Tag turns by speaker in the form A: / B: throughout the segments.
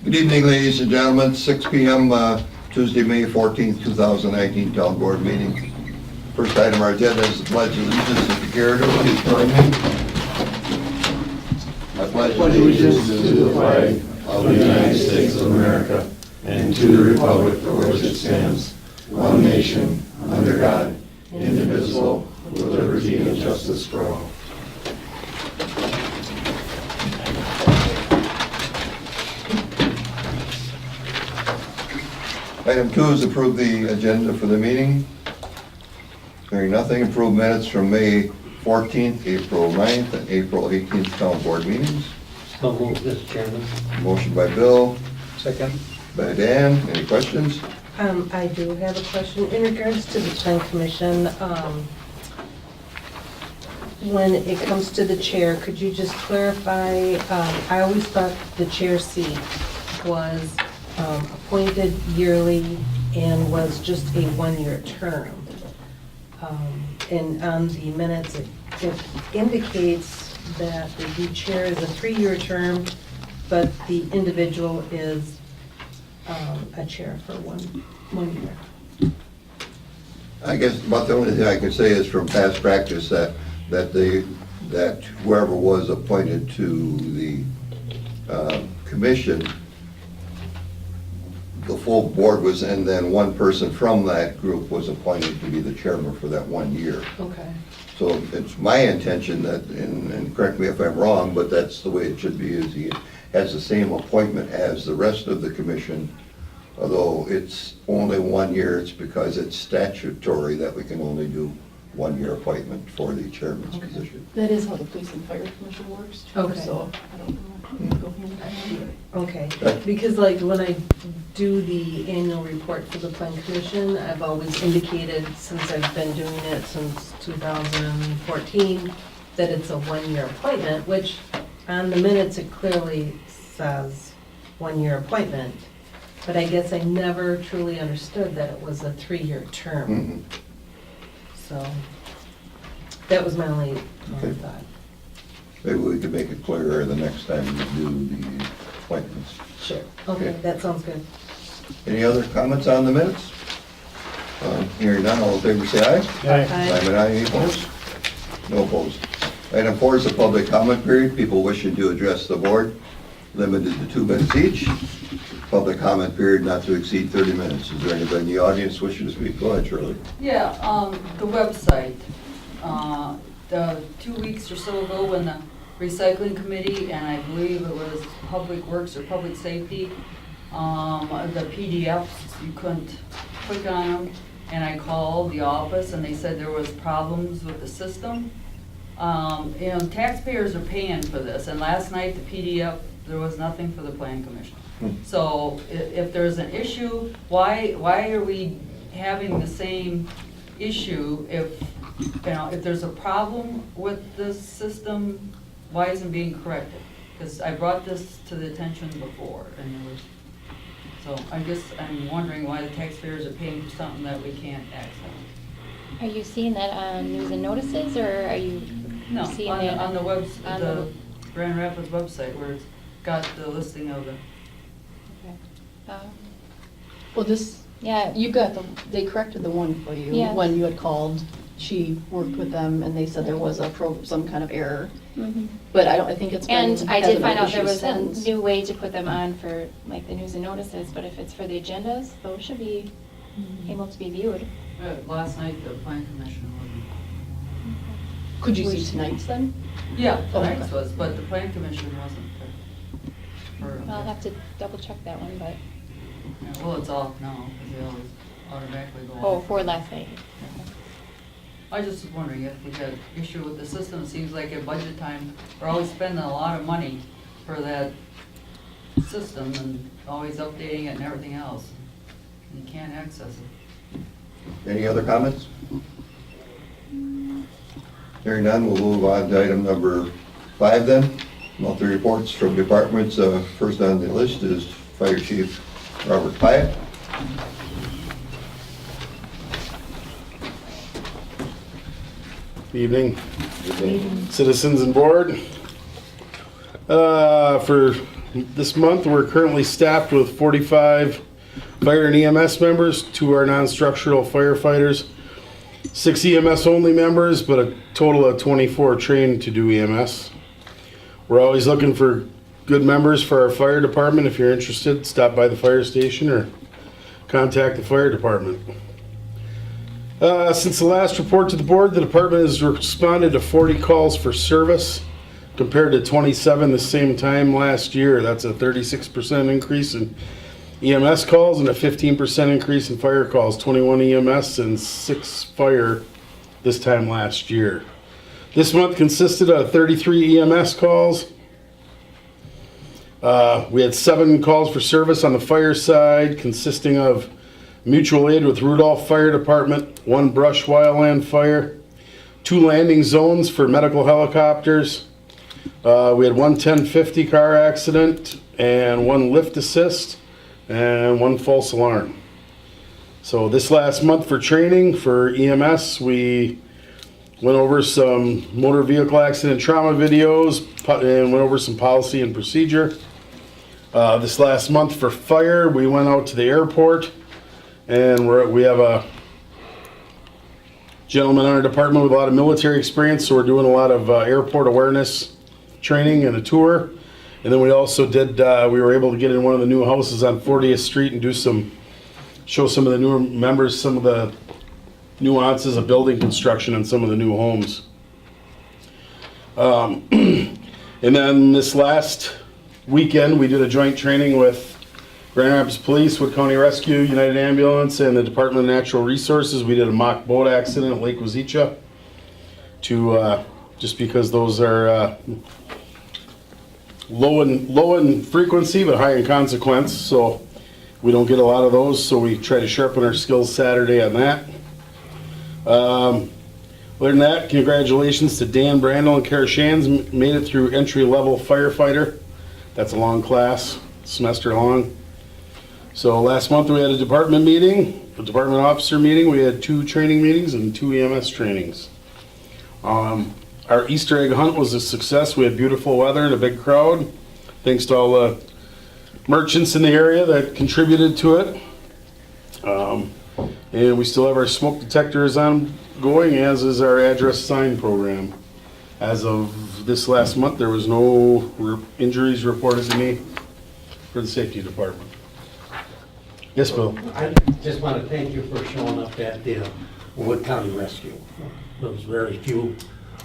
A: Good evening, ladies and gentlemen. 6 p.m. Tuesday, May 14th, 2019 Town Board meeting. First item on our agenda is the Pledge of Allegiance. If you care to, please join me. I pledge
B: allegiance to the flag of the United States of America and to the republic for which it stands, one nation, under God, indivisible, with liberty and justice for all.
A: Item 2 is approve the agenda for the meeting. Hearing nothing, approve minutes from May 14th, April 9th, and April 18th Town Board meetings.
C: So moved, Mr. Chairman.
A: Motion by Bill,
C: Second.
A: by Dan. Any questions?
D: I do have a question in regards to the plan commission. When it comes to the chair, could you just clarify, I always thought the chair seat was appointed yearly and was just a one-year term. And on the minutes, it indicates that the chair is a 3-year term, but the individual is a chair for one year.
A: I guess about the only thing I can say is from past practice that whoever was appointed to the commission, the full board was, and then one person from that group was appointed to be the chairman for that 1 year.
D: Okay.
A: So it's my intention that, and correct me if I'm wrong, but that's the way it should be, is he has the same appointment as the rest of the commission. Although it's only 1 year, it's because it's statutory that we can only do 1 year appointment for the chairman's position.
E: That is how the police and fire commission works too,
D: Okay.
E: so I don't know. Go hand in hand.
D: Okay, because like when I do the annual report for the plan commission, I've always indicated, since I've been doing it since 2014, that it's a 1-year appointment, which on the minutes it clearly says 1-year appointment. But I guess I never truly understood that it was a 3-year term.
A: Mhm.
D: So that was my only
A: Okay.
D: thought.
A: Maybe we could make it clearer the next time we do the appointments.
D: Sure. Okay,
A: Okay.
D: that sounds good.
A: Any other comments on the minutes? Hearing none, all in favor say aye.
D: Aye.
A: I'm an aye, any opposed? No opposed. Item 4 is the public comment period. People wishing to address the board, limited to 2 minutes each. Public comment period not to exceed 30 minutes. Is there anybody in the audience wishing to speak? Go ahead, Shirley.
F: Yeah, the website, 2 weeks or so ago when the recycling committee, and I believe it was Public Works or Public Safety, the PDFs, you couldn't click on them, and I called the office and they said there was problems with the system. Taxpayers are paying for this, and last night the PDF, there was nothing for the plan commission. So if there's an issue, why are we having the same issue if there's a problem with this system, why isn't it being corrected? Because I brought this to the attention before, and it was, so I'm wondering why the taxpayers are paying for something that we can't access.
G: Are you seeing that on news and notices, or are you
F: No,
G: seeing
F: on
G: it
F: the Grand Rapids website where it's got the listing of the,
G: Okay.
E: Well,
G: Yeah,
E: you got they corrected the one for you
G: Yes.
E: when you had called. She worked with them and they said there was some kind of error.
G: mhm.
E: But I think it's been.
G: And I did
E: hasn't
G: find
E: been
G: out there
E: an
G: was
E: issue
G: a
E: since.
G: new way to put them on for like the news and notices, but if it's for the agendas, those should be able to be viewed.
F: last night the plan commission wasn't.
E: Could you see tonight's then?
F: Yeah,
E: Oh,
F: tonight's
E: okay.
F: was, but the plan commission wasn't there.
G: I'll have to double check that one, but,
F: Yeah, well, it's off now, because they always automatically go
G: oh,
F: off.
G: for last night.
F: I just was wondering if we had issue with the system. It seems like at budget time, we're always spending a lot of money for that system and always updating it and everything else. And you can't access it.
A: Any other comments? Hearing none, we'll move on to item number 5 then. Monthly reports from departments. First on the list is Fire Chief Robert Pyatt.
B: Evening, citizens and board. For
H: This month, we're currently staffed with 45 fire and EMS members, 2 are non-structural firefighters, 6 EMS only members, but a total of 24 trained to do EMS. We're always looking for good members for our fire department. If you're interested, stop by the fire station or contact the fire department. Since the last report to the board, the department has responded to 40 calls for service compared to 27 the same time last year. That's a 36% increase in EMS calls and a 15% increase in fire calls, 21 EMS and 6 fire this time last year. This month consisted of 33 EMS calls. We had 7 calls for service on the fire side, consisting of mutual aid with Rudolph Fire Department, 1 brush wildland fire, 2 landing zones for medical helicopters. We had 1 1050 car accident and 1 lift assist and 1 false alarm. So this last month for training for EMS, we went over some motor vehicle accident trauma videos and went over some policy and procedure. This last month for fire, we went out to the airport, and we have a gentleman in our department with a lot of military experience, so we're doing a lot of airport awareness training and a tour. And then we also did, we were able to get in one of the new houses on 40th Street and show some of the newer members some of the nuances of building construction in some of the new homes. And then this last weekend, we did a joint training with Grand Rapids Police, Wood County Rescue, United Ambulance, and the Department of Natural Resources. We did a mock boat accident at Lake Wazeecha just because those are low in frequency but high in consequence, so we don't get a lot of those, so we try to sharpen our skills Saturday on that. Other than that, congratulations to Dan Brandel and Kara Shands, made it through entry-level firefighter. That's a long class, semester long. So last month we had a department meeting, a department officer meeting. We had 2 training meetings and 2 EMS trainings. Our Easter egg hunt was a success. We had beautiful weather and a big crowd. Thanks to all the merchants in the area that contributed to it. And we still have our smoke detectors ongoing, as is our address sign program. As of this last month, there was no injuries reported to me for the safety department. Yes, Bill?
C: I just want to thank you for showing up at the Wood County Rescue. There was very few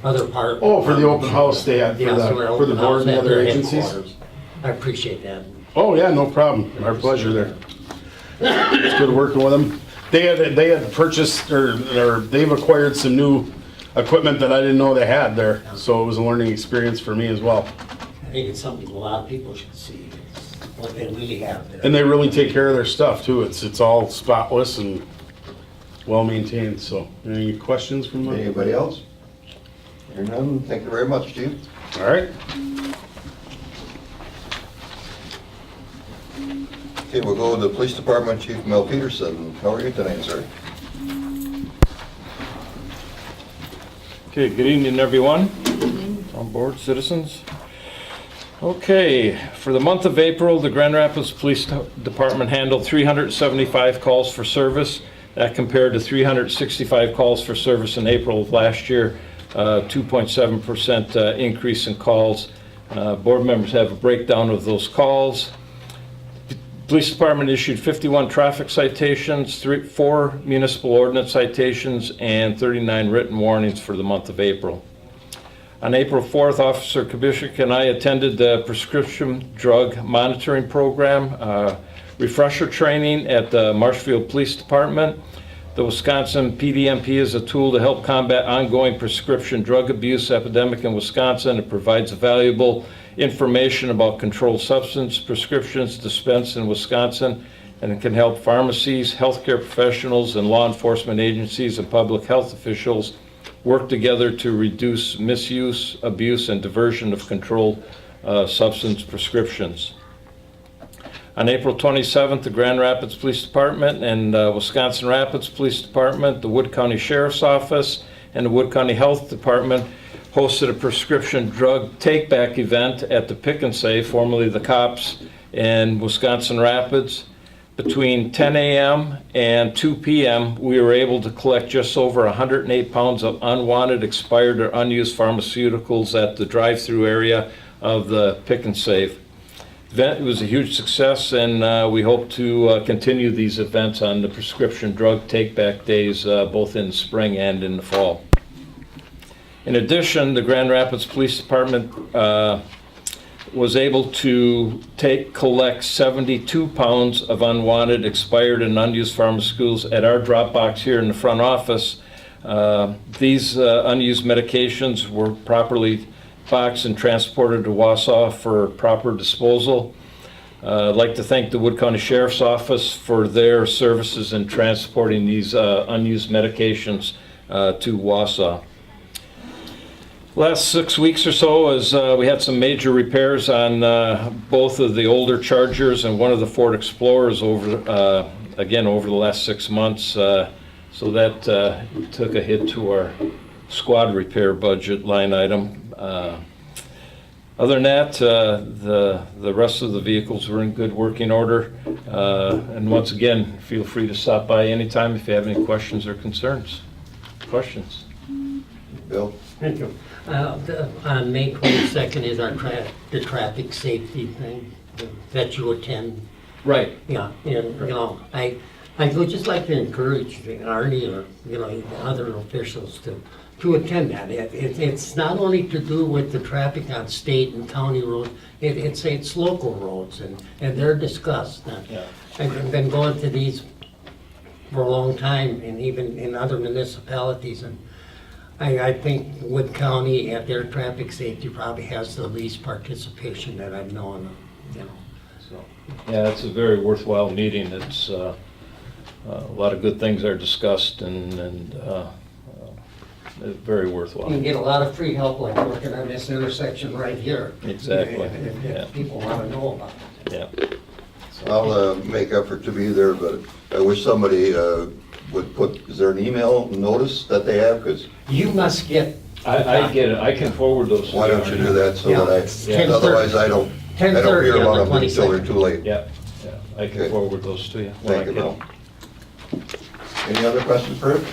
C: other part.
H: Oh, for the open house they had for the board and other agencies?
C: I appreciate that.
H: Oh, yeah, no problem. Our pleasure there. It's good working with them. They had purchased, or they've acquired some new equipment that I didn't know they had there, so it was a learning experience for me as well.
C: I think it's something a lot of people should see. It's what they really have there.
H: And they really take care of their stuff too. It's all spotless and well maintained. So, any questions from the?
A: Anybody else? Hearing none, thank you very much, Chief.
H: All right.
A: Okay, we'll go to the Police Department, Chief Mel Peterson. How are you tonight, sir?
I: Okay, good evening, everyone. On board, citizens. Okay, for the month of April, the Grand Rapids Police Department handled 375 calls for service. That compared to 365 calls for service in April of last year, 2.7% increase in calls. Board members have a breakdown of those calls. Police Department issued 51 traffic citations, 4 municipal ordinance citations, and 39 written warnings for the month of April. On April 4th, Officer Kubishik and I attended the Prescription Drug Monitoring Program refresher training at the Marshfield Police Department. The Wisconsin PDMP is a tool to help combat ongoing prescription drug abuse epidemic in Wisconsin. It provides valuable information about controlled substance prescriptions dispensed in Wisconsin, and it can help pharmacies, healthcare professionals, and law enforcement agencies and public health officials work together to reduce misuse, abuse, and diversion of controlled substance prescriptions. On April 27th, the Grand Rapids Police Department and Wisconsin Rapids Police Department, the Wood County Sheriff's Office, and the Wood County Health Department hosted a prescription drug take-back event at the Pick and Save, formerly the Cops, in Wisconsin Rapids. Between 10 a.m. and 2 p.m., we were able to collect just over 108 pounds of unwanted, expired, or unused pharmaceuticals at the drive-through area of the Pick and Save. Event was a huge success, and we hope to continue these events on the prescription drug take-back days, both in the spring and in the fall. In addition, the Grand Rapids Police Department was able to collect 72 pounds of unwanted, expired, and unused pharmaceuticals at our drop box here in the front office. These unused medications were properly boxed and transported to Wausau for proper disposal. I'd like to thank the Wood County Sheriff's Office for their services in transporting these unused medications to Wausau. Last 6 weeks or so, as we had some major repairs on both of the older Chargers and one of the Ford Explorers over the last 6 months. So that took a hit to our squad repair budget line item. Other than that, the rest of the vehicles were in good working order. And once again, feel free to stop by anytime if you have any questions or concerns. Questions?
A: Bill?
C: Thank you. On May 22nd is our the traffic safety thing that you attend.
I: Right.
C: Yeah, and, I would just like to encourage Arnie or, other officials to attend that. It's not only to do with the traffic on state and county roads, it's local roads, and they're discussed.
I: Yeah.
C: I've been going to these for a long time, and even in other municipalities, and I think Wood County at their traffic safety probably has the least participation that I've known of, so.
I: Yeah, it's a very worthwhile meeting. It's a lot of good things are discussed and very
C: You
I: worthwhile.
C: can get a lot of free help like working on this intersection right here.
I: Exactly,
C: If
I: yeah.
C: people want to know about it.
I: Yeah.
A: I'll make effort to be there, but I wish somebody would put, is there an email notice that they have? Because
C: You must get.
I: I get it. I can forward those. to
A: why don't you do that so
C: Yeah,
A: that
C: it's
A: I,
C: 10:30.
A: otherwise I don't hear
C: 10:30 on
A: about
C: the
A: them until they're
C: 22nd.
A: too late.
I: Yeah, yeah. I can
A: Okay.
I: forward those to you. when I
A: Thank you,
I: get
A: Bill.
I: them.
A: Any other questions for him?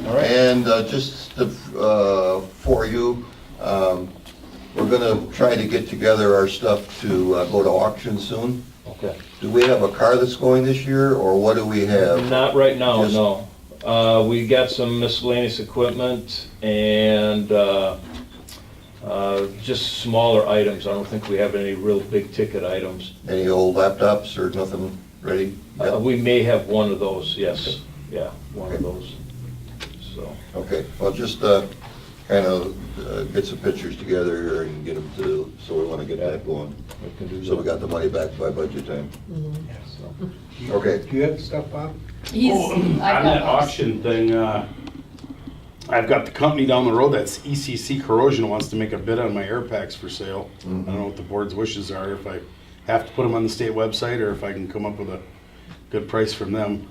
I: All right.
A: And just for you, we're gonna try to get together our stuff to go to auction soon.
I: Okay.
A: Do we have a car that's going this year, or what do we have?
I: Not right now,
A: Just-
I: no. We got some miscellaneous equipment and just smaller items. I don't think we have any real big ticket items.
A: Any old laptops or nothing ready? yet?
I: We may have one of those, yes. Yeah, one of those. So,
A: Okay, well, just kind of get some pictures together here and get them to, so we want to get that going.
I: we can do that.
A: So we got the money back by budget time.
I: So.
A: Okay,
J: Do you have stuff, Bob?
E: I've
H: On that
E: got those.
H: auction thing, I've got the company down the road, that's ECC Corrosion, wants to make a bid on my air packs for sale. I don't know what the board's wishes are, if I have to put them on the state website, or if I can come up with a good price from them.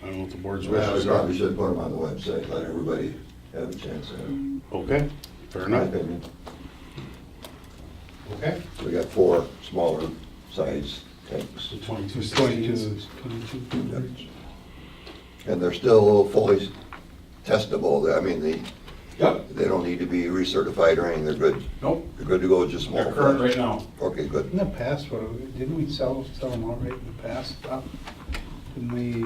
H: I don't know what the board's
A: well, we
H: wishes are.
A: probably should put them on the website, let everybody have a chance at them.
H: Okay, fair
A: In my
H: enough.
A: opinion.
H: Okay.
A: We got 4 smaller size tanks,
H: 22.
A: and they're still fully testable. I mean,
H: Yep,
A: they don't need to be recertified or anything, they're good.
H: nope,
A: They're good to go, just small.
H: they're current right now.
A: Okay, good.
J: In the past, didn't we sell them outright in the past, Bob? Didn't we?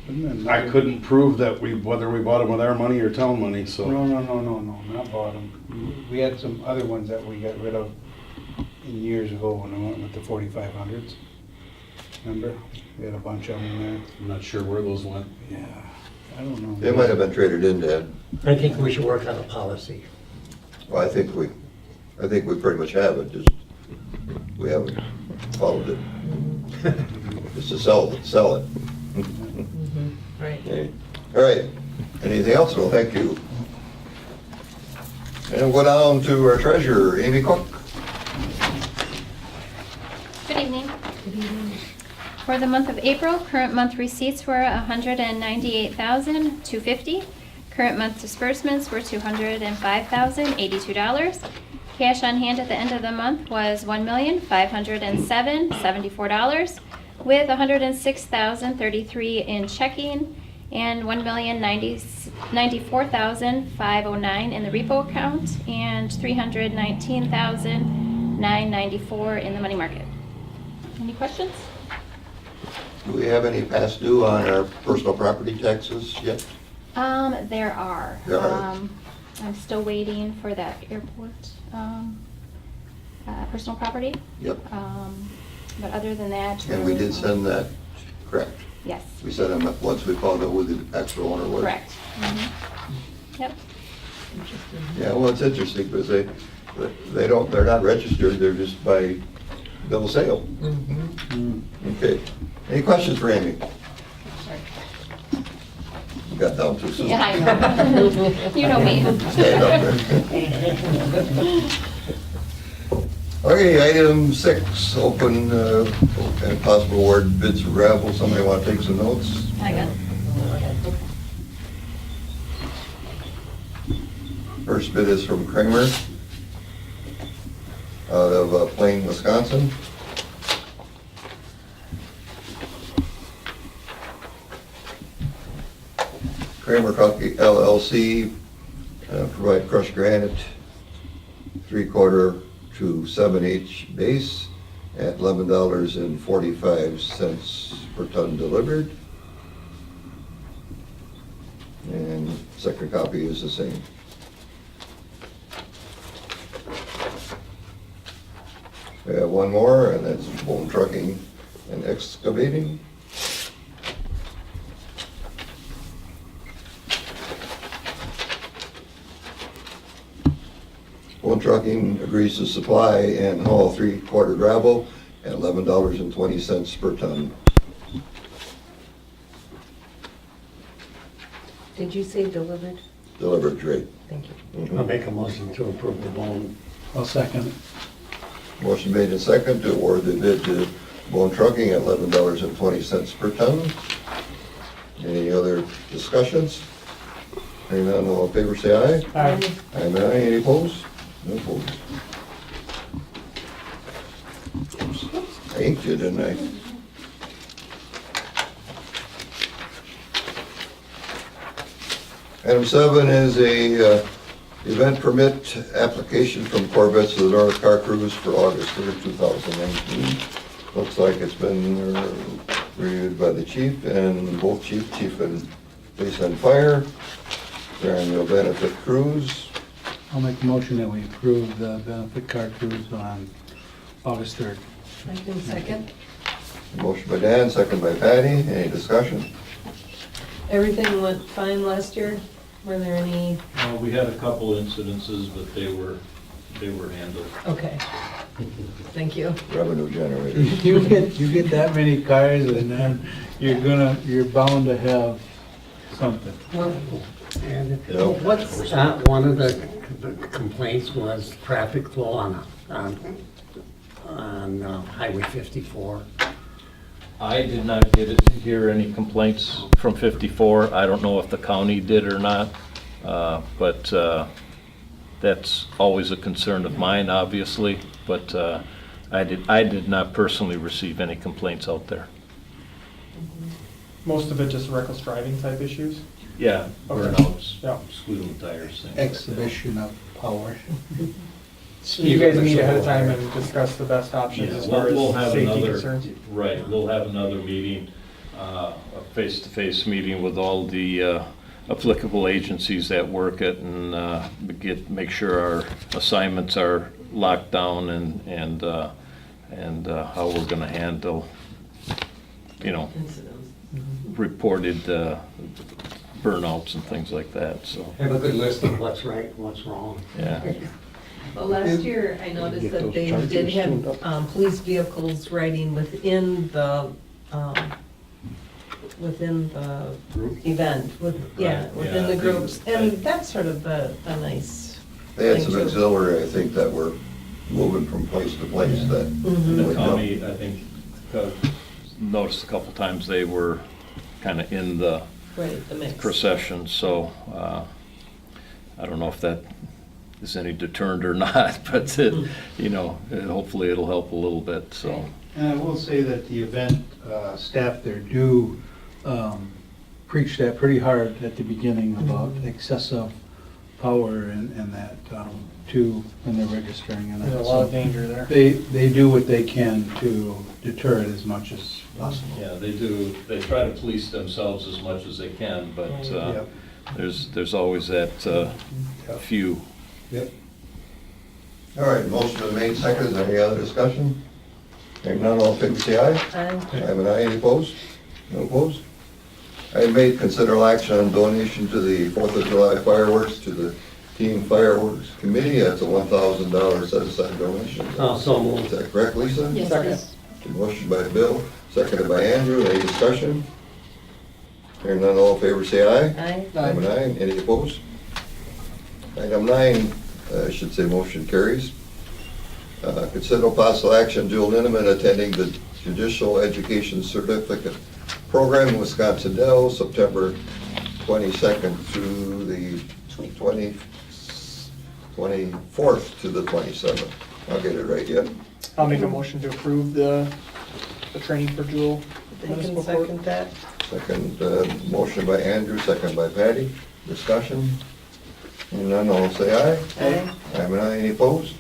J: Wasn't there
H: I
J: another-
H: couldn't prove that whether we bought them with our money or town money, so.
J: No, not bought them. We had some other ones that we got rid of in years ago when I went with the 4500s. Remember? We had a bunch of them there.
H: I'm not sure where those went.
J: Yeah, I don't know.
A: They might have been traded in, Dad.
C: I think we should work on a policy.
A: Well, I think we pretty much have it, just, we haven't followed it. Just to sell it.
D: Right.
A: Okay. All right, anything else? Well, thank you. And we'll go down to our treasurer, Amy Cook.
G: Good evening. For the month of April, current month receipts were $198,250. Current month disbursements were $205,082. Cash on hand at the end of the month was $1,507,074, with $106,033 in checking and $1,094,509 in the repo account and $319,994 in the money market. Any questions?
A: Do we have any past due on our personal property taxes yet?
G: There are.
A: There are.
G: I'm still waiting for that airport, personal property.
A: Yep.
G: But other than that.
A: And we did send that, correct?
G: Yes,
A: We sent them once we found out who the actual owner was.
G: correct. Mhm. Yep.
A: Yeah, well, it's interesting because they're not registered, they're just by bill of sale. Okay. Any questions for Amy? You got down too soon.
G: Yeah, I know. You know me.
A: Stand up there. Okay, item 6, open and possible award bids for gravel. Somebody want to take some notes?
G: I got it.
A: First bid is from Kramer out of Plain, Wisconsin. Kramer Coffee LLC provide crushed granite 3/4 to 7/8 base at $11.45 per ton delivered. And second copy is the same. We have one more, and that's Bone Trucking and Excavating. Bone Trucking agrees to supply and haul 3/4 gravel at $11.20 per ton.
D: Did you say delivered?
A: Delivered rate.
D: Thank you.
C: I'll make a motion to approve the bone.
J: I'll second.
A: Motion made and second to award the bid to Bone Trucking at $11.20 per ton. Any other discussions? Hearing none, all in favor say aye.
J: Aye.
A: Aye, aye. Any opposed? No opposed. I inked you, didn't I? Item 7 is a event permit application from Corvettes to the North Car Cruise for August 3rd, 2019. Looks like it's been reviewed by the chief and both chief and police and fire. Their annual benefit cruise.
J: I'll make a motion that we approve the benefit car cruise on August 3rd.
D: I can second.
A: Motion by Dan, second by Patty. Any discussion?
D: Everything went fine last year? Were there any,
B: We had a couple incidences, but they were handled.
D: okay. Thank you.
A: Revenue generators.
J: You get that many cars and then you're bound to have something.
C: And
A: Yep.
C: what's, one of the complaints was traffic flow on Highway 54.
I: I did not hear any complaints from 54. I don't know if the county did or not, but that's always a concern of mine, obviously. But I did not personally receive any complaints out there.
K: Most of it just reckless driving type issues?
I: Yeah,
K: Okay.
I: burnouts,
K: Yeah.
I: squealing tires, things like that.
J: Exhibition of power.
K: So you guys meet ahead of time and discuss the best options
I: Yeah,
K: as far
I: we'll
K: as
I: have
K: safety
I: another-
K: concerns?
I: Right, we'll have another meeting, a face-to-face meeting with all the applicable agencies that work it and make sure our assignments are locked down and how we're gonna handle,
D: Incidents.
I: reported burnouts and things like that, so,
C: Have a good list of what's right and what's wrong.
I: yeah.
D: Well, last year, I noticed that they did have police vehicles riding within the event, within
I: yeah,
D: the groups. And that's sort of a nice
A: They had
D: thing
A: some
D: too.
A: auxiliary, I think, that were moving from place to place that.
I: And the
A: would help.
I: county, I think, noticed a couple times they were kind of in the
D: Right, the mix.
I: procession, so I don't know if that is any deterrent or not, but hopefully it'll help a little bit, so.
J: And I will say that the event staff there do preach that pretty hard at the beginning about excessive power and that too, when they're registering. And
K: There's a lot of danger there.
J: They do what they can to deter it as much as possible.
I: Yeah, they do, they try to police themselves as much as they can, but
J: Yep.
I: there's always that few.
J: Yep.
A: All right, motion been made, second, is there any other discussion? Hearing none, all in favor say aye.
D: Aye.
A: I have an aye, any opposed? No opposed? Item 8, consider action on donation to the 4th of July fireworks to the Team Fireworks Committee. That's a $1,000 set-aside donation.
C: So
A: Is
C: moved.
A: that correct, Lisa?
E: Yes, it is.
A: Motion by Bill, seconded by Andrew. Any discussion? Hearing none, all in favor say aye.
D: Aye.
A: I have an aye. Any opposed? Item 9, I should say motion carries. Consider possible action, Joel Nineman attending the Judicial Education Certificate Program in Wisconsin Dells, September 22nd through the 24th to the 27th. I'll get it right yet.
K: I'll make a motion to approve the training for Jewel
D: I can
K: Municipal Court.
D: second that.
A: Second, motion by Andrew, second by Patty. Discussion? Hearing none, all say aye.
D: Aye.
A: I have an aye, any opposed?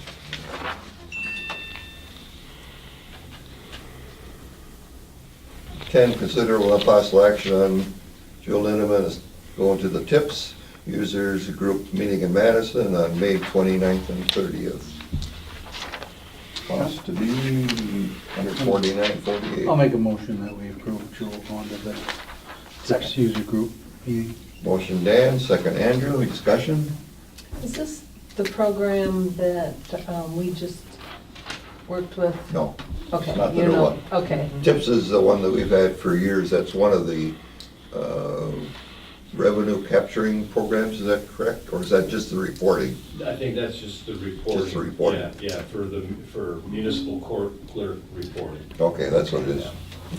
A: Ten, consider one possible action on Joel Linneman is going to the TIPS Users Group meeting in Madison on May 29th and 30th. Cost to be $149.48.
J: I'll make a motion that we approve Jewel going to the TIPS user group meeting.
A: Motion Dan, second Andrew, any discussion?
D: Is this the program that we just worked with?
A: No.
D: Okay,
A: Not the
D: you
A: new
D: know,
A: one.
D: okay.
A: TIPS is the one that we've had for years. That's one of the revenue capturing programs, is that correct? Or is that just the reporting?
I: I think that's just the reporting.
A: Just the reporting.
I: Yeah, for municipal court clerk reporting.
A: Okay, that's what it is.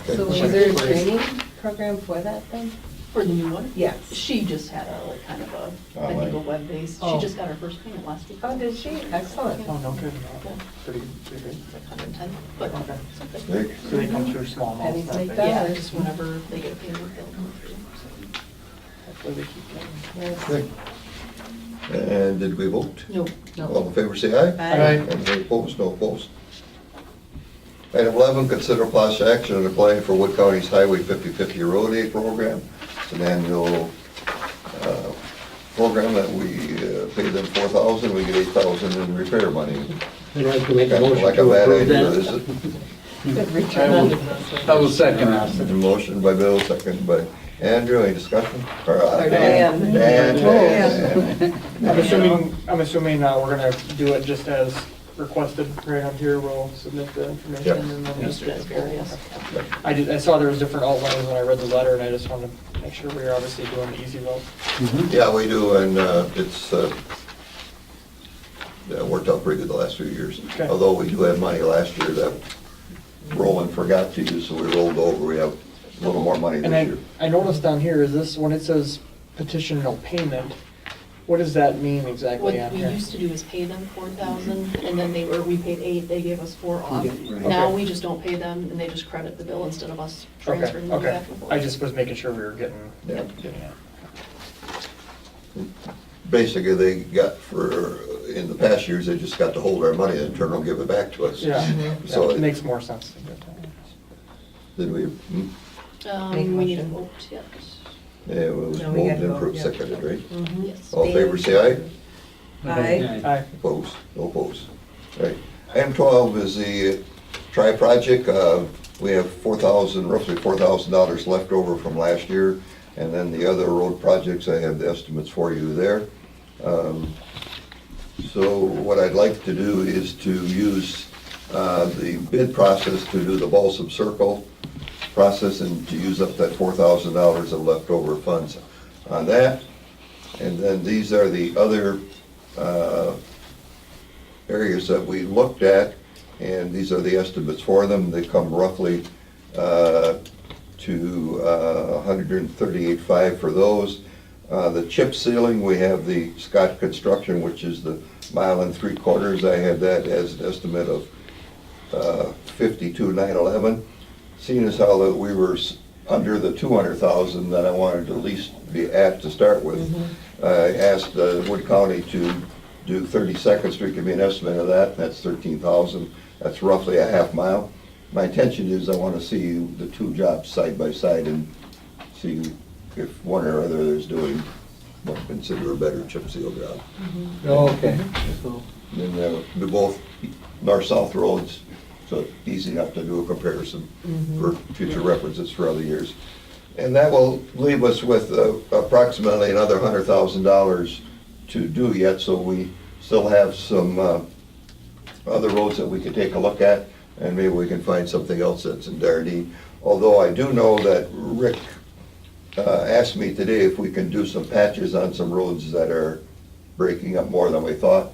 A: Okay.
D: So was there a training program for that then?
E: For the new one?
D: Yes.
E: She just had a, like, kind of a, I think a web-based, she
D: Oh.
E: just got her first payment last week.
D: Oh, did she? Excellent.
K: Oh, no kidding.
E: Yeah.
K: Pretty good.
E: Like 110, but
K: Okay.
E: something.
A: Okay.
K: So they come through small amounts.
D: Pennies
K: I
D: make
K: think.
D: that.
E: Yeah, just whenever they get a payment, they'll come through.
K: Hopefully they keep getting.
D: Yes.
A: Okay. And did we vote?
E: No,
A: All in favor, say aye.
D: Aye.
A: Any opposed? No opposed. Item 11, consider possible action on applying for Wood County's Highway 50/50 Road Aid Program. It's an annual program that we pay them $4,000, we get $8,000 in repair money.
C: I'd like to make a
A: Kind of
C: motion
A: like a
C: to
A: bad
C: approve
A: idea,
C: that.
A: is it?
D: Good return on investment.
J: I will second that.
A: A motion by Bill, second by Andrew, any discussion? Or,
D: Dan.
A: Dan.
K: I'm assuming we're gonna do it just as requested right on here. We'll submit the information
A: Yep.
K: and then
E: just as various.
K: I saw there was different outlines when I read the letter, and I just wanted to make sure we were obviously doing the easy route.
A: Yeah, we do, and it's worked out pretty good the last few years.
K: Okay.
A: Although we do have money last year that Roland forgot to use, so we rolled over, we have a little more money
K: And
A: this year.
K: I noticed down here, is this, when it says petition no payment, what does that mean exactly on
E: What we
K: here?
E: used to do is pay them 4,000, and then we paid 8, they gave us 4 off.
A: Right.
E: Now
K: Okay.
E: we just don't pay them, and they just credit the bill instead of us transferring money
K: Okay,
E: back and forth.
K: I just was making sure we were getting
A: Yeah.
K: it.
A: Basically, they got in the past years, they just got to hold our money and turn and give it back to us.
K: Yeah,
A: So
K: yeah, it makes more sense to do that.
A: Did we,
D: Make
E: We need a
D: motion.
E: vote, yes.
A: yeah, it was
D: No, we
A: moved
D: gotta
A: and
D: vote,
A: approved,
D: yeah.
A: seconded, right?
D: Mhm.
E: Yes.
A: All in favor, say aye.
D: Aye.
K: Aye.
A: Opposed? No opposed. Right. Item 12 is the tri-project. We have roughly $4,000 left over from last year. And then the other road projects, I have the estimates for you there. So what I'd like to do is to use the bid process to do the Balsam Circle process and to use up that $4,000 of leftover funds on that. And then these are the other areas that we looked at, and these are the estimates for them. They come roughly to to 138.5 for those. The chip sealing, we have the Scott Construction, which is the 1 3/4 miles. I had that as an estimate of 52,911. Seeing as how that we were under the 200,000 that I wanted to at least be at to start with, I asked Wood County to do 32nd Street, give me an estimate of that. That's 13,000. That's roughly a half mile. My intention is I want to see the two jobs side by side and see if one or other is doing what I consider a better chip seal job.
J: Oh, okay. So,
A: And then they're both north-south roads, so easy enough to do a comparison for future references for other years. And that will leave us with approximately another $100,000 to do yet, so we still have some other roads that we could take a look at, and maybe we can find something else that's in dire need. Although I do know that Rick asked me today if we can do some patches on some roads that are breaking up more than we thought.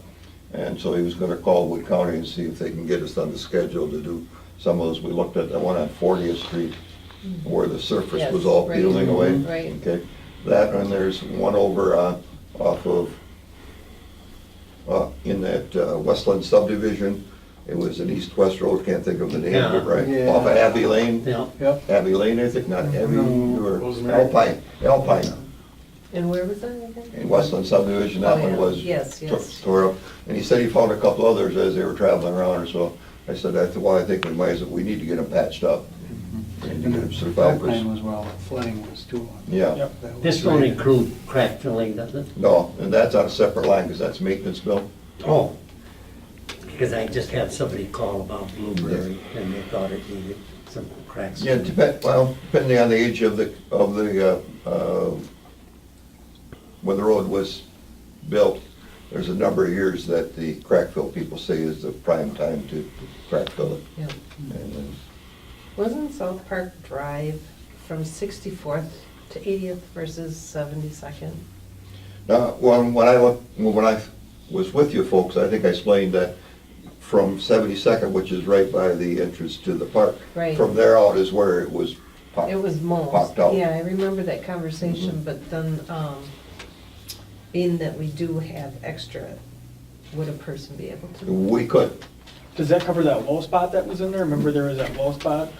A: And so he was gonna call Wood County and see if they can get us on the schedule to do some of those. We looked at the one on 40th Street where the surface was all
D: Yes, right.
A: peeling away.
D: Right.
A: Okay, that, and there's one over off of, in that Westland subdivision. It was an east-west road, can't think of the name of it, right?
J: Yeah.
A: Off of Abbey Lane.
C: Yeah.
J: yep.
A: Abbey Lane, I think, not Abbey, or
I: Rosemary.
A: Alpine.
D: And where was that again?
A: In Westland subdivision, that
D: Oh,
A: one
D: yeah.
A: was
D: Yes, yes.
A: tore up. And he said he found a couple others as they were traveling around, so I said, well, I think we might, we need to get them patched up. And to get them survivors.
J: Alpine was well, flooding was too.
A: Yeah,
K: Yep.
J: That was
C: This don't
J: right.
C: include crack filling, does it?
A: no, and that's on a separate line, because that's maintenance bill.
C: Oh, because I just had somebody call about Blueberry, and they thought it needed some cracks.
A: Yeah, depending on the age of the, when the road was built, there's a number of years that the crack fill people say is the prime time to crack fill it.
D: Yeah.
A: And then
D: Wasn't South Park Drive from 64th to 80th versus 72nd?
A: Now, when I was with you folks, I think I explained that from 72nd, which is right by the entrance to the park,
D: Right.
A: from there out is where it was popped.
D: It was most.
A: Popped out.
D: Yeah, I remember that conversation, but then, being that we do have extra, would a person be able to?
A: We could.
K: Does that cover that low spot that was in there? Remember there was that low spot?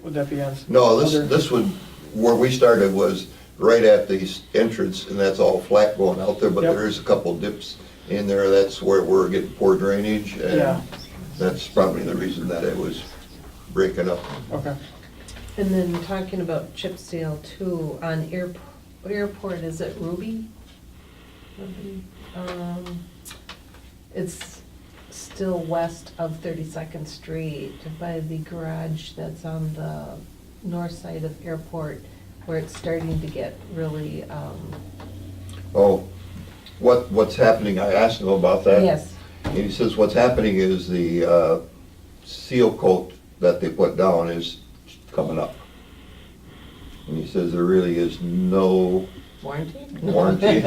K: Would that be on?
A: No,
K: other-
A: this would, where we started was right at the entrance, and that's all flat going out there, but
K: Yep.
A: there is a couple dips in there. That's where we're getting poor drainage,
K: Yeah.
A: and that's probably the reason that it was breaking up.
K: Okay.
D: And then talking about chip seal too, on airport, is it Ruby? It's still west of 32nd Street by the garage that's on the north side of airport, where it's starting to get really,
A: Oh, what's happening, I asked him about that.
D: yes,
A: And he says what's happening is the seal coat that they put down is coming up. And he says there really is no
D: warranty?
A: warranty.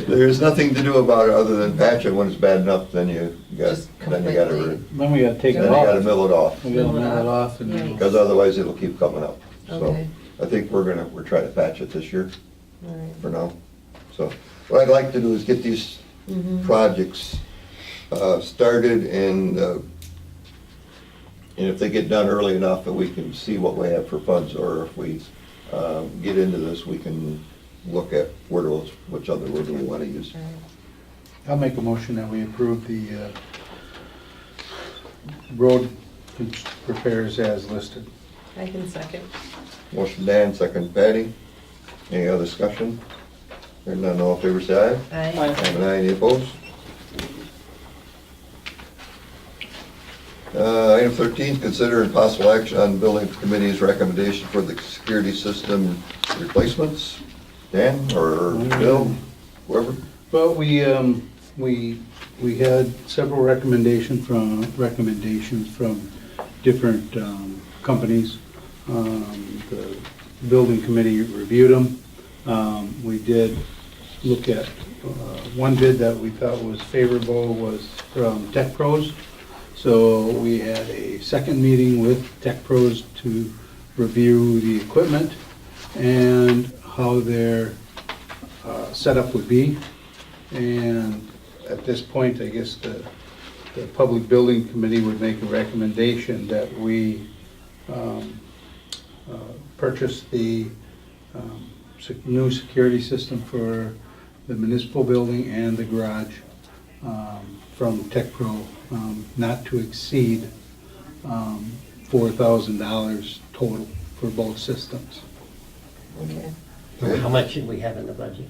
A: There's nothing to do about it other than patch it. When it's bad enough, then you gotta,
D: Just
A: then you gotta,
D: completely.
J: Then we gotta take
A: then
J: it
A: you gotta
J: off.
A: mill it off.
J: We gotta mill it off and
D: Yeah.
J: then.
A: Because otherwise it'll keep coming up. So
D: Okay.
A: I think we're trying to patch it this year
D: All right.
A: for now. So what I'd like to do is get these
D: Mhm.
A: projects started, and if they get done early enough that we can see what we have for funds, or if we get into this, we can look at which other road do we want to use.
D: All right.
J: I'll make a motion that we approve the road repairs as listed.
D: I can second.
A: Motion Dan, second Patty. Any other discussion? Hearing none, all in favor say aye.
D: Aye.
K: Aye.
A: Have an eye, any opposed? Item 13, consider and possible action on building committee's recommendation for the security system replacements. Dan or Bill, whoever?
J: Well, we had several recommendations from different companies. The building committee reviewed them. We did look at, one bid that we thought was favorable was from Tech Pros. So we had a second meeting with Tech Pros to review the equipment and how their setup would be. And at this point, I guess the Public Building Committee would make a recommendation that we purchase the new security system for the municipal building and the garage from TechPro, not to exceed $4,000 total for both systems.
D: Okay.
C: How much did we have in the budget?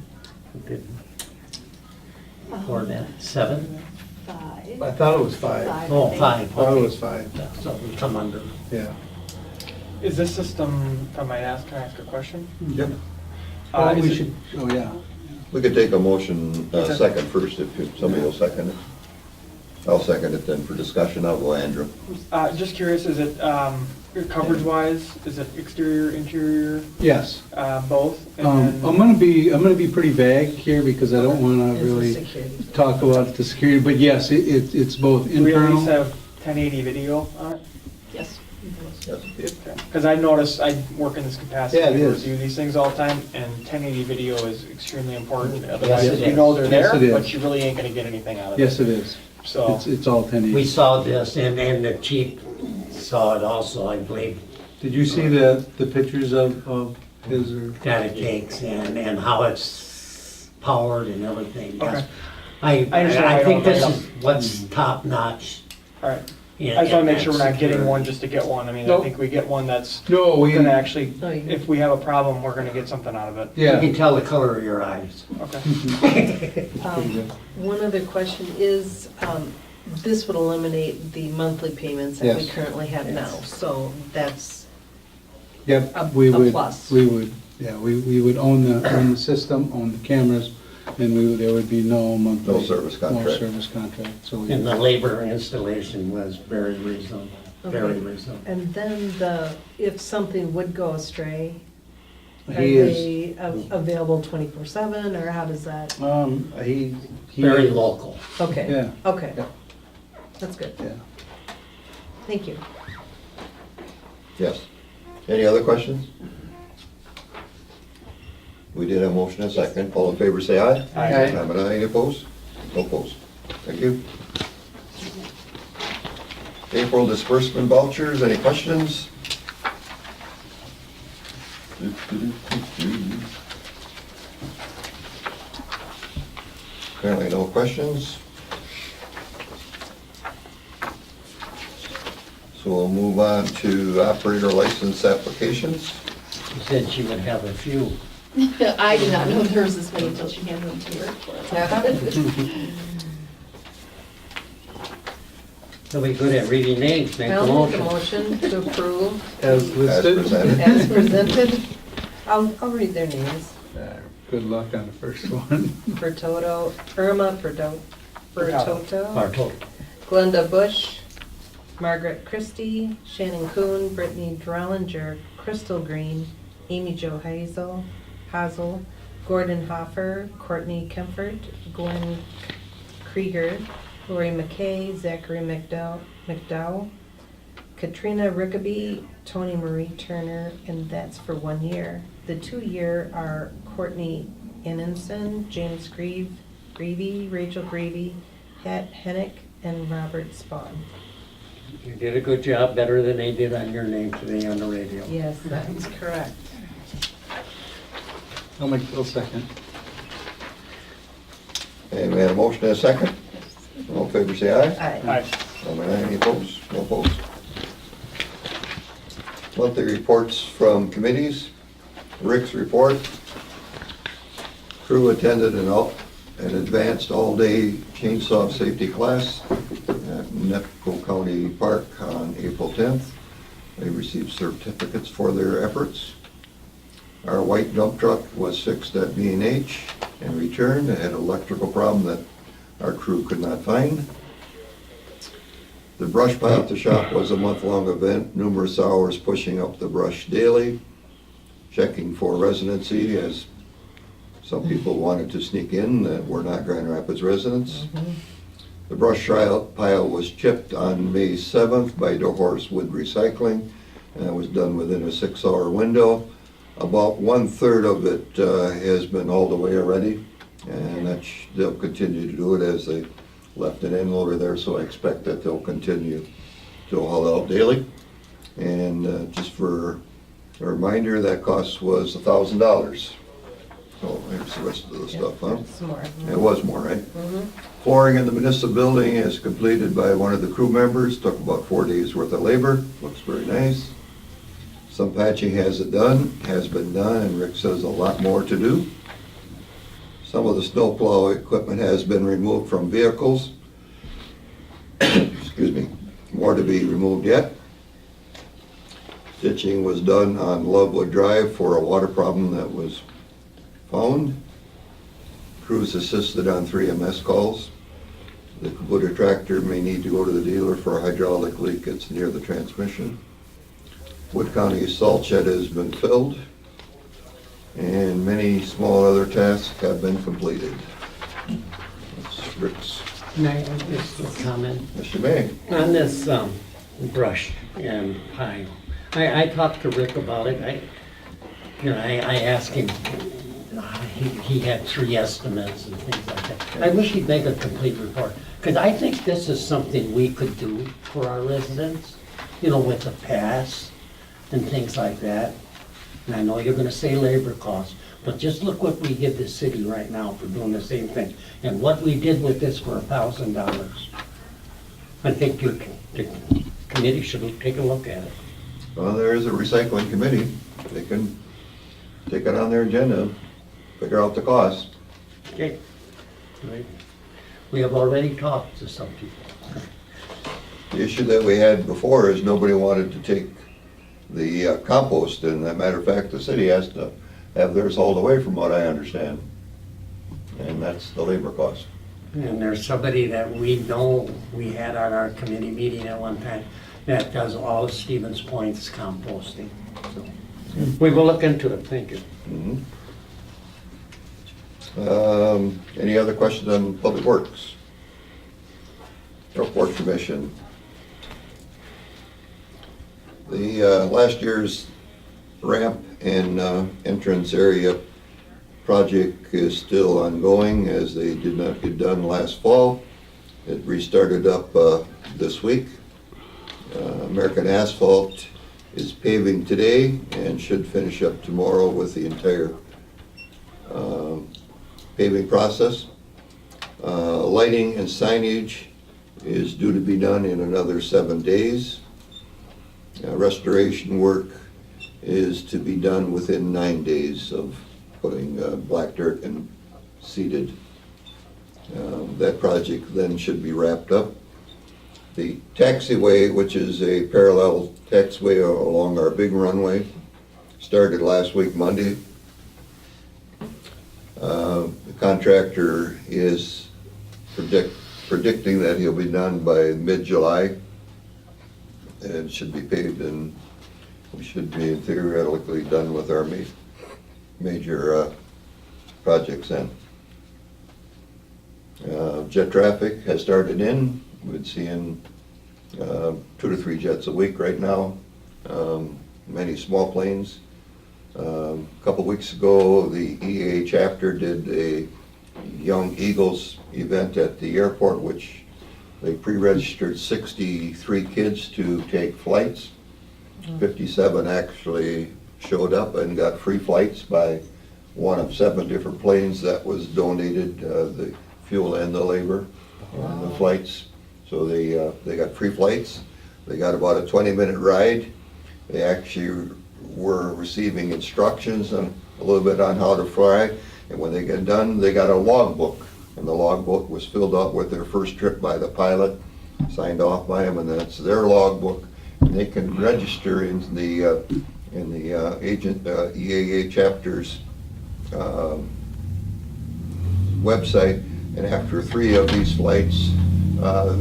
C: For that, 7?
E: 5.
J: I thought it was 5.
C: Oh,
E: I think.
C: 5,
J: I thought it
C: okay.
J: was 5,
C: So we come under.
J: yeah.
K: Is this system, if I might ask, can I ask a question?
A: Yep.
J: Oh,
K: Is
J: we
K: it-
J: should, oh, yeah.
A: We could take a motion,
K: Okay.
A: second first, if somebody will second it. I'll second it then for discussion. I'll go Andrew.
K: Just curious, is it, coverage-wise, is it exterior, interior,
J: Yes.
K: both? And
J: I'm
K: then-
J: gonna be pretty vague here because I don't wanna
D: It's a
J: really
D: security.
J: talk about the security, but yes, it's both
K: Do we at least
J: internal.
K: have 1080 video on it?
E: Yes.
A: Yes.
K: Because I notice, I work in this capacity,
J: Yeah, it
K: I
J: is.
K: review these things all the time, and 1080 video is extremely important.
C: Yes,
K: Otherwise,
C: it
K: you
C: is.
K: know they're
J: Yes,
K: there,
J: it is.
K: but you really ain't gonna get anything out of it.
J: Yes, it is.
K: So,
J: It's all 1080.
C: We saw this, and the chief saw it also, I believe,
J: Did you see the pictures of his or?
C: that it takes and how it's powered and everything.
K: Okay.
C: I
K: understand why you
C: think
K: don't
C: this
K: bring
C: is what's top notch.
K: all right. I just wanna make sure we're not getting one just to get one. I mean, I
J: Nope.
K: think we get one that's
J: No, we,
K: gonna actually,
D: No, you-
K: if we have a problem, we're gonna get something out of it.
C: You
J: yeah.
C: can tell the color of your eyes.
K: Okay.
J: Pretty good.
D: One other question is, this would eliminate the monthly payments that we
J: Yes.
D: currently have now, so that's
J: Yep,
D: a
J: we would,
D: plus.
J: we would, yeah, we would own the system, own the cameras, and there would be no monthly.
A: No service contract.
J: No service contract, so we.
C: And the labor installation was very reasonable, very
D: Okay.
C: reasonable.
D: And then if something would go astray, are
J: He is,
D: they available 24/7, or how does that?
J: he.
C: Very local.
D: Okay,
J: Yeah.
D: okay,
J: Yeah.
D: that's good,
J: Yeah.
D: thank you.
A: Yes. Any other questions? We did have motion and second. All in favor, say aye.
K: Aye.
A: I'm an aye. Any opposed? No opposed. Thank you. April disbursement vouchers, any questions? Apparently no questions. So we'll move on to operator license applications.
C: She said she would have a few.
E: I did not know there was this many until she handed them to me right
C: So we good at reading names, make a
D: I'll make a
C: motion.
D: motion to approve
J: As
A: As
J: listed.
A: presented.
D: as presented. I'll read their names.
J: Good luck on the first one.
D: Furtoto, Irma Furtoto,
C: Bartle.
D: Glenda Bush, Margaret Christie, Shannon Kuhn, Brittany Drellinger, Crystal Green, Amy Jo Hazel, Gordon Hoffer, Courtney Kempfert, Gwen Krieger, Lori McKay, Zachary McDowell, Katrina Rickaby, Tony Marie Turner, and that's for 1 year. The 2-year are Courtney Innenson, James Greavy, Rachel Greavy, Pat Hennick, and Robert Spawn.
C: You did a good job, better than they did on your name today on the radio.
D: Yes, that's correct.
J: I'll second.
A: And we have a motion and a second. All in favor, say aye.
D: Aye.
K: Aye.
A: I'm an aye. Any opposed? No opposed. Monthly reports from committees. Rick's report. Crew attended an advanced all-day chainsaw safety class at Nepco County Park on April 10th. They received certificates for their efforts. Our white dump truck was fixed at B&H and returned. It had an electrical problem that our crew could not find. The brush pile at the shop was a month-long event, numerous hours pushing up the brush daily, checking for residency, as some people wanted to sneak in that were not Grand Rapids residents. The brush pile was chipped on May 7th by DeHorst Wood Recycling And that was done within a 6-hour window. About 1/3 of it has been hauled away already, and they'll continue to do it as they left an end loader there, so I expect that they'll continue to haul out daily. And just for a reminder, that cost was $1,000. So here's the rest of the stuff, huh?
D: Some more.
A: It was more, right? Flooring in the municipal building is completed by one of the crew members, took about 4 days worth of labor, looks very nice. Some patching has been done, and Rick says a lot more to do. Some of the snowplow equipment has been removed from vehicles. Excuse me, more to be removed yet. Ditching was done on Lovewood Drive for a water problem that was found. Crews assisted on 3 MS calls. The Kubota tractor may need to go to the dealer for a hydraulic leak. It's near the transmission. Wood County salt shed has been filled, and many small other tasks have been completed. That's Rick's.
C: Can I just comment?
A: Yes, you may.
C: On this brush and pile, I talked to Rick about it. I asked him, he had 3 estimates and things like that. I wish he'd make a complete report, because I think this is something we could do for our residents, with a pass and things like that. And I know you're gonna say labor costs, but just look what we give the city right now for doing the same thing. And what we did with this for $1,000. I think the committee should take a look at it.
A: Well, there is a recycling committee. They can take it on their agenda, figure out the cost.
C: Okay. Right. We have already talked to some people.
A: The issue that we had before is nobody wanted to take the compost, and as a matter of fact, the city has to have theirs hauled away from what I understand. And that's the labor cost.
C: And there's somebody that we know, we had on our committee meeting at one time, that does all of Stevens Point's composting. So, we will look into it, thank you.
A: Any other questions on Public Works? Airport Commission. The last year's ramp and entrance area project is still ongoing, as they did not get done last fall. It restarted up this week. American Asphalt is paving today and should finish up tomorrow with the entire paving process. Lighting and signage is due to be done in another 7 days. Restoration work is to be done within 9 days of putting black dirt and seeded. That project then should be wrapped up. The taxiway, which is a parallel taxiway along our big runway, started last week, Monday. The contractor is predicting that he'll be done by mid-July. And should be paved, and we should be theoretically done with our major projects then. Jet traffic has started in. We've been seeing 2 to 3 jets a week right now, many small planes. A couple weeks ago, the EAA chapter did a Young Eagles event at the airport, which they pre-registered 63 kids to take flights. 57 actually showed up and got free flights by one of 7 different planes that was donated, the fuel and the labor and the flights. So they got free flights. They got about a 20-minute ride. They actually were receiving instructions on a little bit on how to fly. And when they got done, they got a logbook. And the logbook was filled out with their first trip by the pilot, signed off by him, and that's their logbook. And they can register in the agent EAA chapter's website. And after 3 of these flights,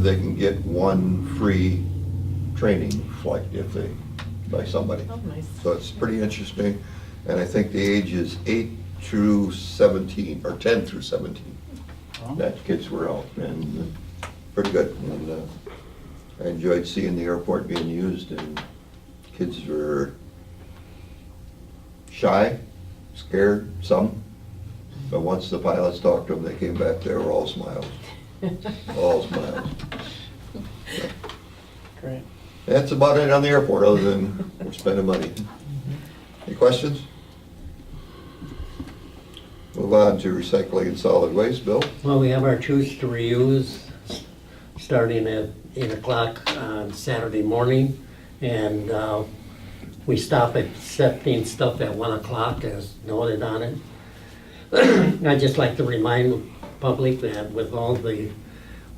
A: they can get 1 free training flight by somebody.
D: Oh, nice.
A: So it's pretty interesting. And I think the age is 8 through 17, or 10 through 17. That kids were out, and pretty good. And I enjoyed seeing the airport being used and Kids were shy, scared, some. But once the pilots talked to them, they came back, they were all smiles. All smiles.
K: Great.
A: That's about it on the airport, other than we're spending money. Any questions? Move on to recycling and solid waste, Bill.
C: Well, we have our choose to reuse starting at 8 o'clock on Saturday morning. And we stop accepting stuff at 1 o'clock as noted on it. I'd just like to remind the public that with all the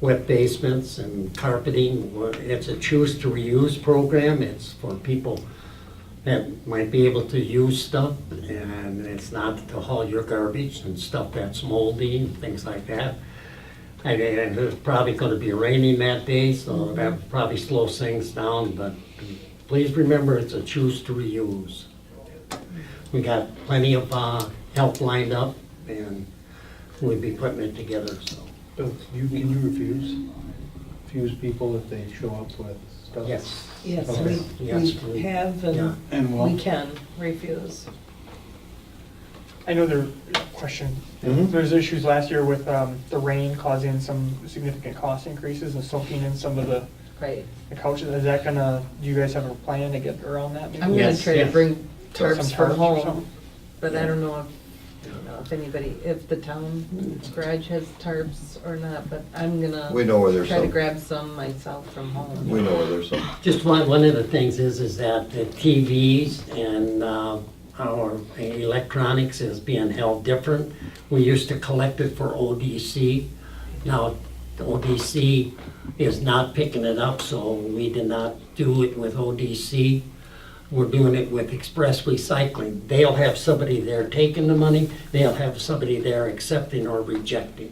C: wet basements and carpeting, it's a choose to reuse program. It's for people that might be able to use stuff, and it's not to haul your garbage and stuff that's moldy and things like that. And it's probably gonna be raining that day, so that probably slows things down, but please remember, it's a choose to reuse. We got plenty of help lined up, and we'll be putting it together, so.
J: Bill, can you refuse people if they show up with stuff?
C: Yes.
D: Yes,
J: Okay.
C: Yes,
D: we have
C: yeah.
J: And
D: we
J: well,
D: can refuse.
K: I know question.
A: Mhm.
K: There's issues last year with the rain causing some significant cost increases and soaking in some of the
D: Right.
K: couches. Is that gonna, do you guys have a plan to get around that? maybe?
D: I'm gonna
C: Yes,
D: try to
C: yes.
D: bring
K: Some
D: tarps from
K: tarps or
D: home,
K: something?
D: but I don't know if anybody, if the town garage has tarps or not, but I'm
A: We
D: gonna
A: know where there's
D: try to
A: some.
D: grab some myself from home.
A: We know where there's some.
C: Just one of the things is that the TVs and our electronics is being held different. We used to collect it for ODC. Now, the ODC is not picking it up, so we did not do it with ODC. We're doing it with Express Recycling. They'll have somebody there taking the money, they'll have somebody there accepting or rejecting.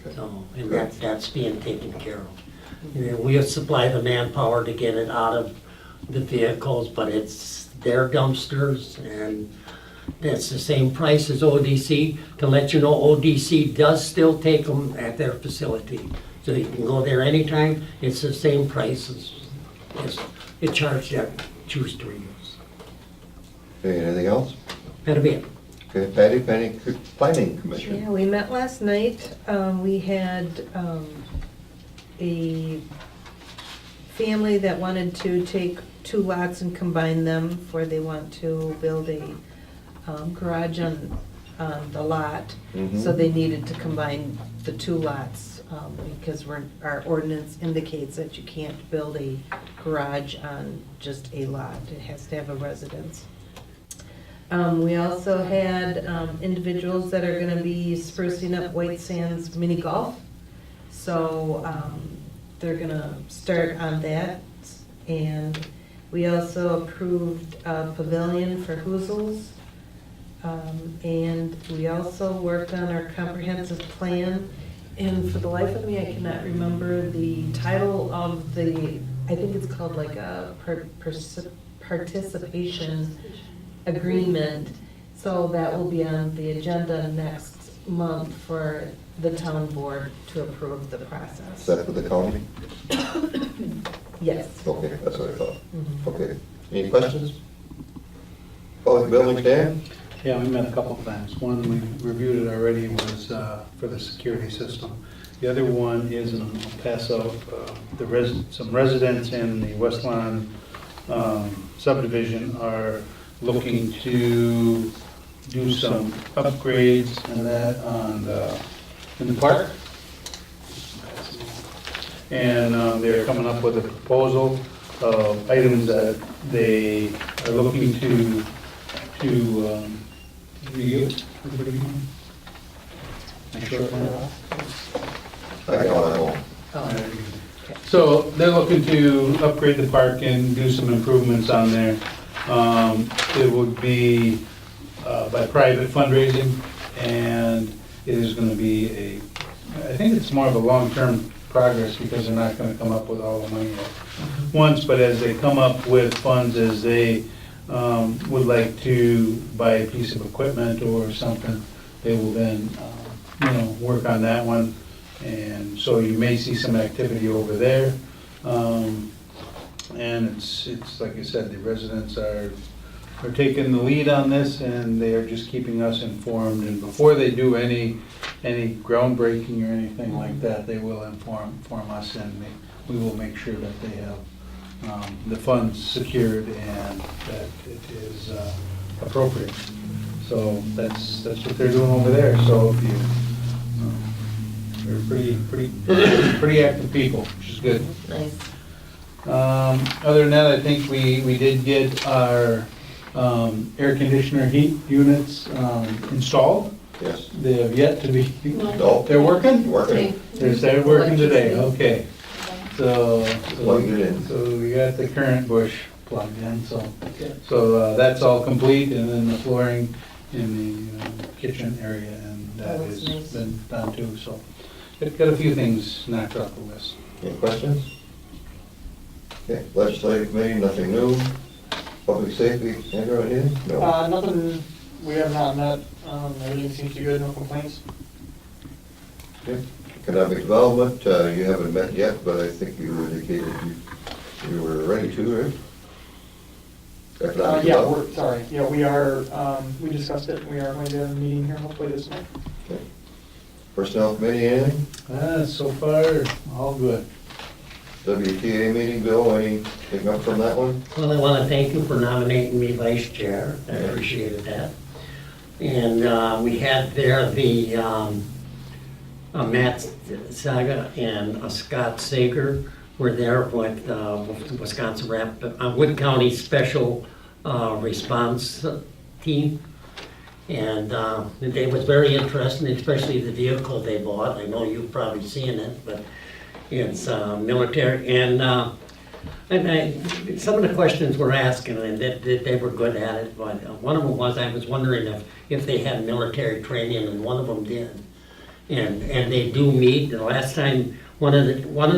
A: Okay.
C: So, and that's being taken care of. You know, we'll supply the manpower to get it out of the vehicles, but it's their dumpsters, and that's the same price as ODC. To let you know, ODC does still take them at their facility. So you can go there anytime, it's the same price as it charged at choose to reuse.
A: Okay, anything else?
C: That'll be it.
A: Okay, Patty, Planning Commission.
D: Yeah, we met last night. We had a family that wanted to take 2 lots and combine them, for they want to build a garage on the lot.
A: Mhm.
D: So they needed to combine the 2 lots, because our ordinance indicates that you can't build a garage on just a lot. It has to have a residence. We also had individuals that are gonna be sprucing up White Sands mini golf. So they're gonna start on that. And we also approved a pavilion for Hoozles. And we also worked on our comprehensive plan. And for the life of me, I cannot remember the title of the, I think it's called like a participation agreement. So that will be on the agenda next month for the town board to approve the process.
A: Is that for the county?
D: Yes.
A: Okay, that's what I thought.
D: Mhm.
A: Okay, any questions? Public building, Dan?
J: yeah, we met a couple of times. One, we reviewed it already, was for the security system. The other one is in El Paso, some residents in the West Lawn subdivision are looking to do some upgrades and that in the park. And they're coming up with a proposal of items that they are looking to reuse.
A: I got it all.
J: So they're looking to upgrade the park and do some improvements on there. It would be by private fundraising, and it is gonna be I think it's more of a long-term progress, because they're not gonna come up with all the money at once, but as they come up with funds, as they would like to buy a piece of equipment or something, they will then, work on that one. And so you may see some activity over there. And it's like I said, the residents are taking the lead on this, and they are just keeping us informed. And before they do any groundbreaking or anything like that, they will inform us, and we will make sure that they have the funds secured and that it is appropriate. So that's what they're doing over there. So if you, they're pretty active people, which is good.
D: Nice.
J: Other than that, I think we did get our air conditioner heat units installed.
A: Yes.
J: They have yet to be,
A: No.
J: they're working?
A: Working.
J: They're started working today, okay. So,
A: Plugged it in.
J: so we got the current bush plugged in, so that's all complete, and then the flooring in the kitchen area, and that
D: Oh, that's
J: has
D: nice.
J: been done too, so. Got a few things knocked off the list.
A: Any questions? Okay, legislative committee, nothing new. Public safety, Andrew, anything? No.
K: Nothing, we have not met, everything seems to be good, no complaints.
A: Okay. Economic development, you haven't met yet, but I think you indicated you were ready to, right? Economic
K: Yeah,
A: development.
K: we are, we discussed it, we are going to have a meeting here hopefully this month.
A: Okay. Personnel committee, anything?
J: So far, all good.
A: WTA meeting, Bill, anything up from that one?
C: Well, I want to thank you for nominating me vice chair. I appreciated that. And we had there the Matt Saga and Scott Sager were there with Wisconsin Wood County Special Response Team. And it was very interesting, especially the vehicle they bought. I know you've probably seen it, but it's military. And some of the questions were asking, and that they were good at it. But one of them was, I was wondering if they had military training, and one of them did. And they do meet. The last time, one of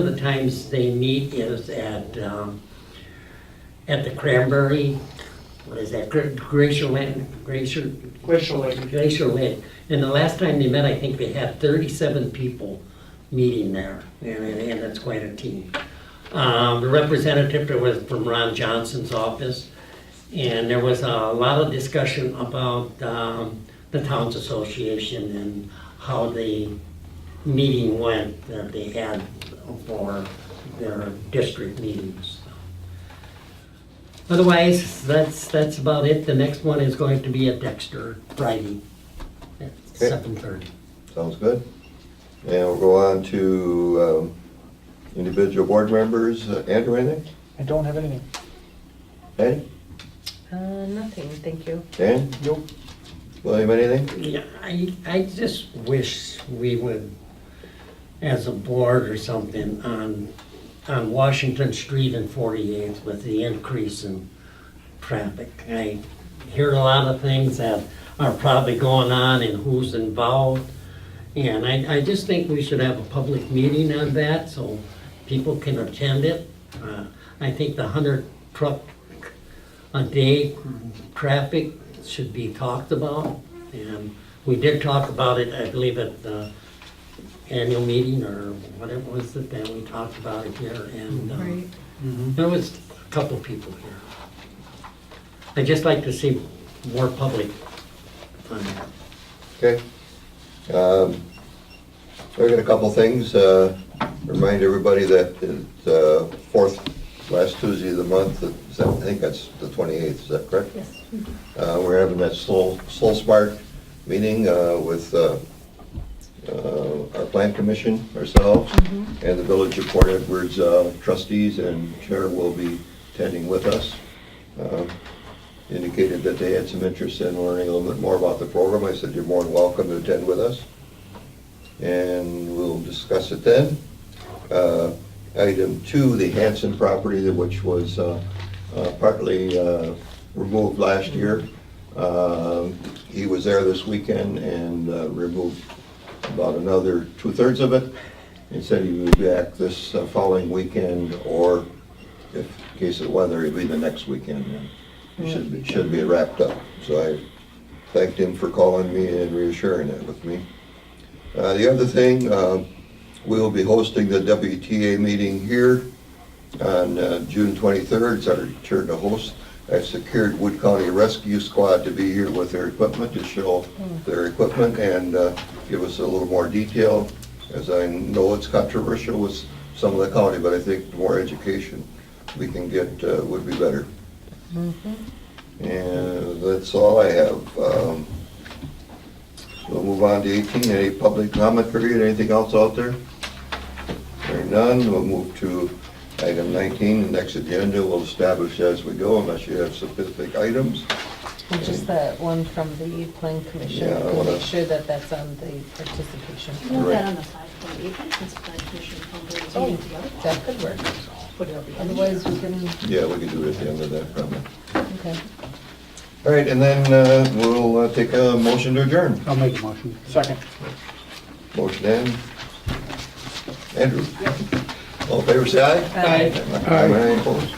C: the times they meet is at the Cranberry. What is that? Glacier Lake. And the last time they met, I think they had 37 people meeting there, and that's quite a team. The representative that was from Ron Johnson's office, and there was a lot of discussion about the Towns Association and how the meeting went that they had for their district meetings. Otherwise, that's about it. The next one is going to be at Dexter Friday at
A: Okay.
C: 7:30.
A: Sounds good. And we'll go on to individual board members. Andrew, anything?
K: I don't have anything.
A: Patty?
D: Nothing, thank you.
A: Dan?
K: Nope.
A: William, anything?
C: Yeah, I just wish we would, as a board or something, on Washington Street and 48th with the increase in traffic. I hear a lot of things that are probably going on and who's involved. And I just think we should have a public meeting on that so people can attend it. I think the 100 truck a day traffic should be talked about. And we did talk about it, I believe, at the annual meeting or whatever was it that we talked about it here. And
D: Right.
C: there was a couple people here. I'd just like to see more public on that.
A: Okay. I got a couple things. Remind everybody that the fourth, last Tuesday of the month, I think that's the 28th, is that correct?
D: Yes.
A: We're having that Soul Smart meeting with our plan commission, ourselves, and the Village of Port Edwards trustees and chair will be attending with us. Indicated that they had some interest in learning a little bit more about the program. I said, you're more than welcome to attend with us. And we'll discuss it then. Item 2, the Hanson property, which was partly removed last year. He was there this weekend and removed about another 2/3 of it. He said he would be back this following weekend, or if in case of weather, it'd be the next weekend. It should be wrapped up. So I thanked him for calling me and reassuring that with me. The other thing, we'll be hosting the WTA meeting here On June 23rd, it's our return to host. I secured Wood County Rescue Squad to be here with their equipment, to show their equipment and give us a little more detail, as I know it's controversial with some of the county, but I think the more education we can get would be better. And that's all I have. We'll move on to 18, any public comment period, anything else out there? Hearing none, we'll move to item 19, the next agenda we'll establish as we go unless you have specific items.
D: And just that one from the plan commission,
A: Yeah, I
D: we'll
A: wanna-
D: make sure that that's on the participation.
E: You want
A: Right.
E: that on the side for the event, since plan commission comes
D: Oh,
E: meeting together.
D: that could work.
E: Put it on the end.
D: Otherwise, we can,
A: Yeah, we can do it at the end of that probably.
D: okay.
A: All right, and then we'll take a motion to adjourn.
J: I'll make a motion.
K: Second.
A: Motion in. Andrew? All in favor, say aye.
D: Aye.
A: Aye. Any opposed?